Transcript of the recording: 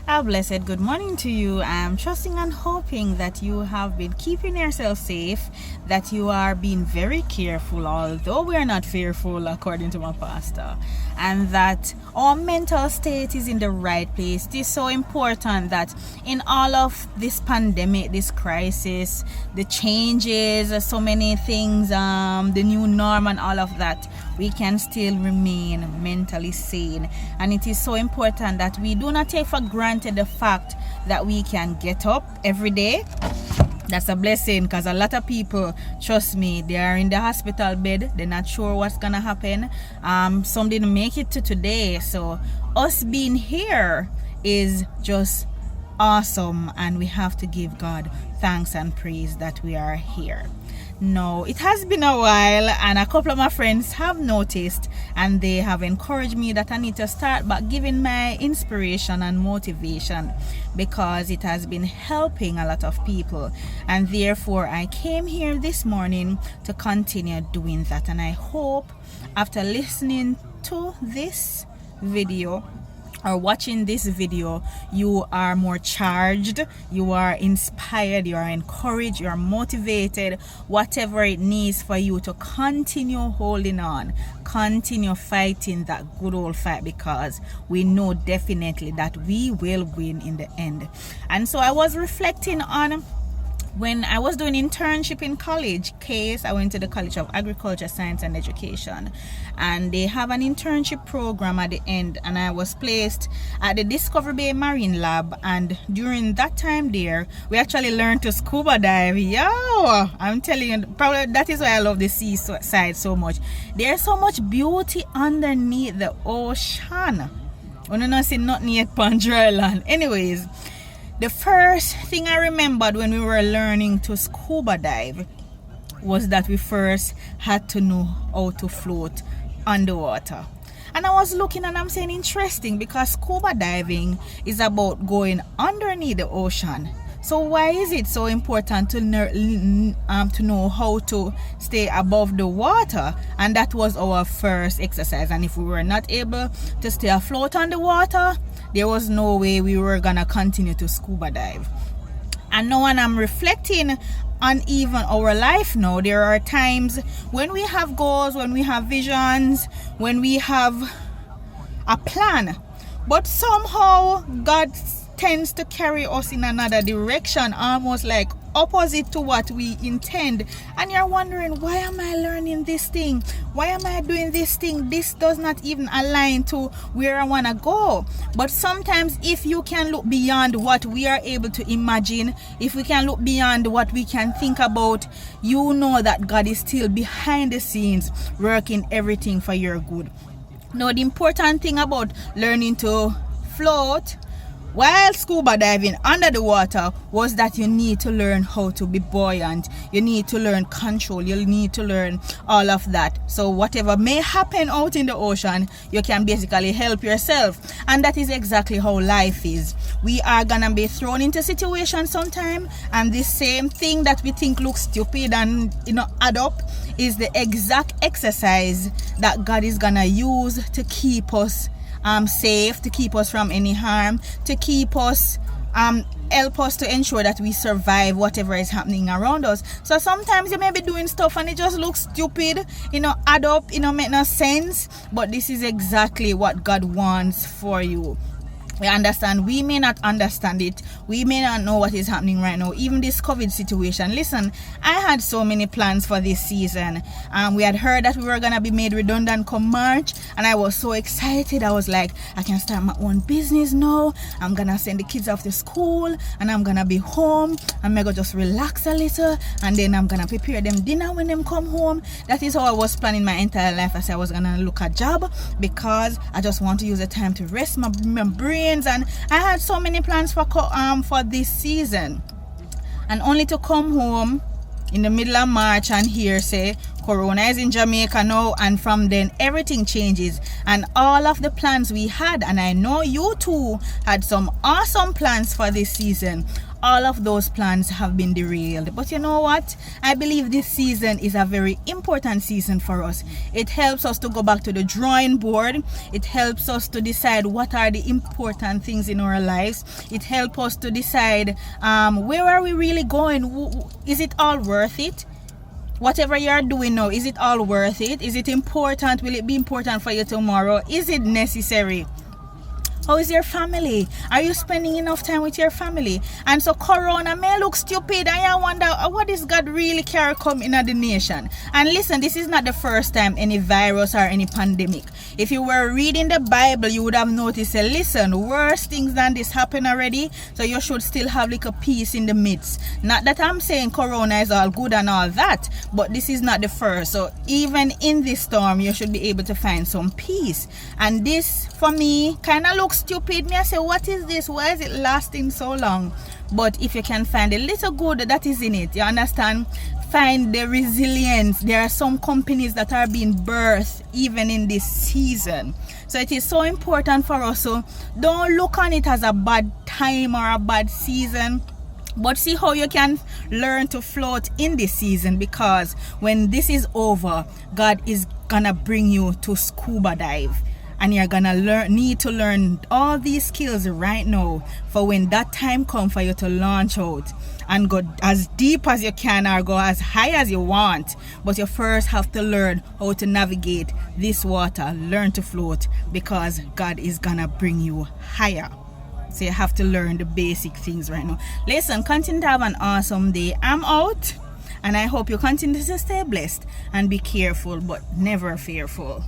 A blessed good morning to you. I'm trusting and hoping that you have been keeping yourself safe, that you are being very careful, although we are not fearful, according to my pastor, and that our mental state is in the right place. It is so important that in all of this pandemic, this crisis, the changes, so many things, the new norm and all of that, we can still remain mentally sane. And it is so important that we do not take for granted the fact that we can get up every day. That's a blessing, because a lot of people, trust me, they are in the hospital bed. They're not sure what's gonna happen. Some didn't make it to today. So us being here is just awesome, and we have to give God thanks and praise that we are here. No, it has been a while, and a couple of my friends have noticed, and they have encouraged me that I need to start back giving my inspiration and motivation, because it has been helping a lot of people, and therefore I came here this morning to continue doing that. And I hope after listening to this video or watching this video, you are more charged, you are inspired, you are encouraged, you are motivated, whatever it needs for you to continue holding on, continue fighting that good old fight, because we know definitely that we will win in the end. And so I was reflecting on when I was doing internship in college. I went to the College of Agriculture, Science and Education, and they have an internship program at the end, and I was placed at the Discovery Bay Marine Lab. And during that time there, we actually learned to scuba dive. I'm telling you, probably that is why I love the seaside so much. There's so much beauty underneath the ocean. I don't see nothing yet on dry land. Anyways, the first thing I remembered when we were learning to scuba dive was that we first had to know how to float underwater. And I was looking and I'm saying, interesting, because scuba diving is about going underneath the ocean. So why is it so important to know how to stay above the water? And that was our first exercise. And if we were not able to stay afloat on the water, there was no way we were gonna continue to scuba dive. And now when I'm reflecting on even our life now, there are times when we have goals, when we have visions, when we have a plan, but somehow God tends to carry us in another direction, almost like opposite to what we intend. And you're wondering, why am I learning this thing? Why am I doing this thing? This does not even align to where I want to go. But sometimes if you can look beyond what we are able to imagine, if we can look beyond what we can think about, you know that God is still behind the scenes working everything for your good. Now, the important thing about learning to float while scuba diving under the water was that you need to learn how to be buoyant. You need to learn control. You need to learn all of that. So whatever may happen out in the ocean, you can basically help yourself. And that is exactly how life is. We are gonna be thrown into situations sometime, and the same thing that we think looks stupid and add up is the exact exercise that God is gonna use to keep us safe, to keep us from any harm, to keep us help us to ensure that we survive whatever is happening around us. So sometimes you may be doing stuff and it just looks stupid, add up, make no sense, but this is exactly what God wants for you. We understand, we may not understand it, we may not know what is happening right now, even this COVID situation. Listen, I had so many plans for this season. We had heard that we were going to be made redundant come March, and I was so excited. I was like, I can start my own business now. I'm going to send the kids off to school, and I'm going to be home. I'm going to just relax a little, and then I'm going to prepare them dinner when them come home. That is how I was planning my entire life. I said I was going to look a job, because I just want to use the time to rest my brain. And I had so many plans for this season, and only to come home in the middle of March and hear say Corona is in Jamaica now, and from then everything changes, and all of the plans we had, and I know you too had some awesome plans for this season, all of those plans have been derailed. But you know what? I believe this season is a very important season for us. It helps us to go back to the drawing board. It helps us to decide what are the important things in our lives. It helps us to decide where are we really going? Is it all worth it? Whatever you're doing now, is it all worth it? Is it important? Will it be important for you tomorrow? Is it necessary? How is your family? Are you spending enough time with your family? And so Corona may look stupid, and I wonder, what is God really care come in the nation? And listen, this is not the first time any virus or any pandemic. If you were reading the Bible, you would have noticed, listen, worse things than this happen already, so you should still have like a peace in the midst. Not that I'm saying Corona is all good and all that, but this is not the first. So even in this storm, you should be able to find some peace. And this, for me, kind of looks stupid. Me, I say, what is this? Why is it lasting so long? But if you can find a little good that is in it, you understand, find the resilience. There are some companies that are being birthed even in this season. So it is so important for us. So don't look on it as a bad time or a bad season, but see how you can learn to float in this season, because when this is over, God is gonna bring you to scuba dive. And you're gonna need to learn all these skills right now for when that time comes for you to launch out and go as deep as you can or go as high as you want. But you first have to learn how to navigate this water, learn to float, because God is gonna bring you higher. So you have to learn the basic things right now. Listen, continue to have an awesome day. I'm out, and I hope you continue to stay blessed and be careful, but never fearful.